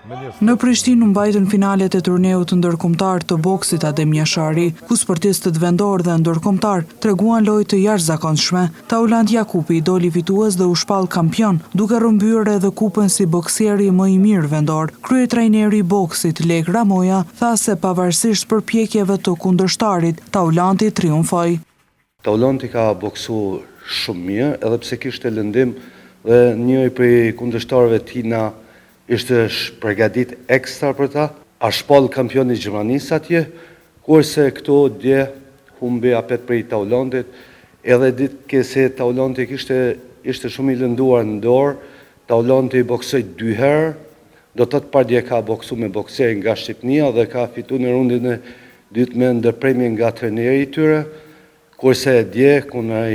Në Prishtinë mbajtën finalet e turneut ndërkombëtar të boksit Adem Jashari, ku sportistët vendor dhe ndërkombëtar treguan lojë të jashtëzakonshme. Taulant Jakupi doli fitues dhe u shpall kampion, duke rrëmbyer edhe kupën si boksieri më i mirë vendor. Kryetrajneri i boksit Lek Ramoja tha se pavarësisht përpjekjeve të kundërshtarit, Taulanti triumfoi. Taulanti ka boksuar shumë mirë, edhe pse kishte lëndim dhe njëri prej kundërshtarëve tina ishte përgatit ekstra për ta, a shpall kampioni Gjermanisë atje, kurse këto dje humbi apet prej Taulantit, edhe ditë ke se Taulanti ishte shumë i lënduar në dorë, Taulanti boksoi 2 herë, do të pardje ka boksu me bokseri nga Shqipnia dhe ka fitu në rundin e dytë me ndërpremje nga trajneri i tyre, kurse dje kunaj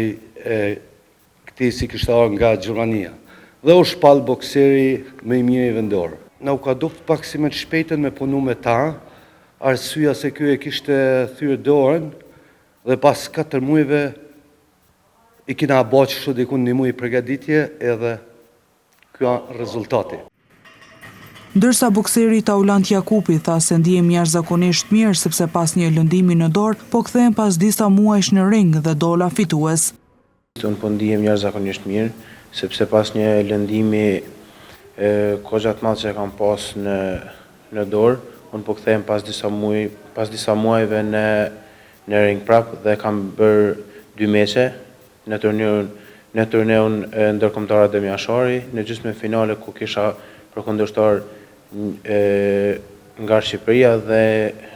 këti si kishtar nga Gjermania. Dhe u shpall bokseri më i mirë i vendor. Na u ka dukt pak si me të shpejtën me punu me ta, arsyeja se ky e kishte thyrë dorën dhe pas 4 muajve i kina bërë kështu diku 1 muaj përgatitje edhe ky rezultati. Ndërsa bokseri Taulant Jakupi tha se ndihem jashtëzakonisht mirë sepse pas një lëndimi në dorë, po kthehen pas disa muajsh në ring dhe dola fitues. Unë po ndihem jashtëzakonisht mirë, sepse pas një lëndimi kozhat madh që kam pas në dorë, unë po kthehem pas disa muajve në ring prap dhe kam bërë 2 meqe në turneun ndërkombëtar Adem Jashari, në gjysmën finale ku kisha për kundërshtar nga Shqipëria dhe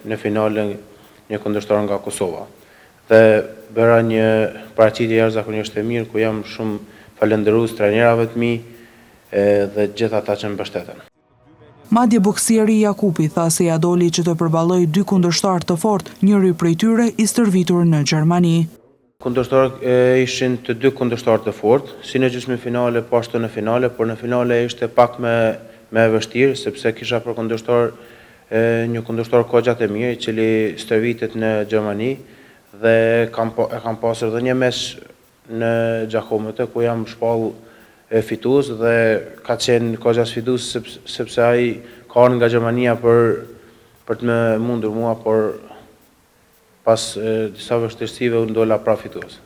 në finale një kundërshtar nga Kosova. Dhe bëra një paraqitje jashtëzakonisht e mirë ku jam shumë falënderues trajnerave të mi dhe gjithë ata që më mbështeten. Madje boksieri Jakupi tha se ja doli që të përballojë 2 kundërshtar të fortë, njëri prej tyre i stërvitur në Gjermani. Kundërshtarët ishin të 2 kundërshtar të fortë, si në gjysmën finale, po ashtu në finale, por në finale ishte pak me vështirë, sepse kisha për kundërshtar një kundërshtar kogjat e mirë, i cili stërvitet në Gjermani dhe kam pasur edhe një mes në Gjakomët, ku jam shpall fitues dhe ka qenë kozha sfidues sepse ai ka nga Gjermania për të më mundur mua, por pas disa vështirësive unë dola pra fitues.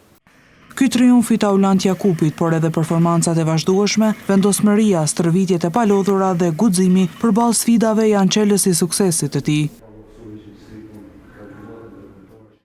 Ky triumf i Taulant Jakupit, por edhe performancat e vazhdueshme, vendosmëria, stërvitjet e palodhura dhe guximi përballë sfidave janë çelësi i suksesit të tij.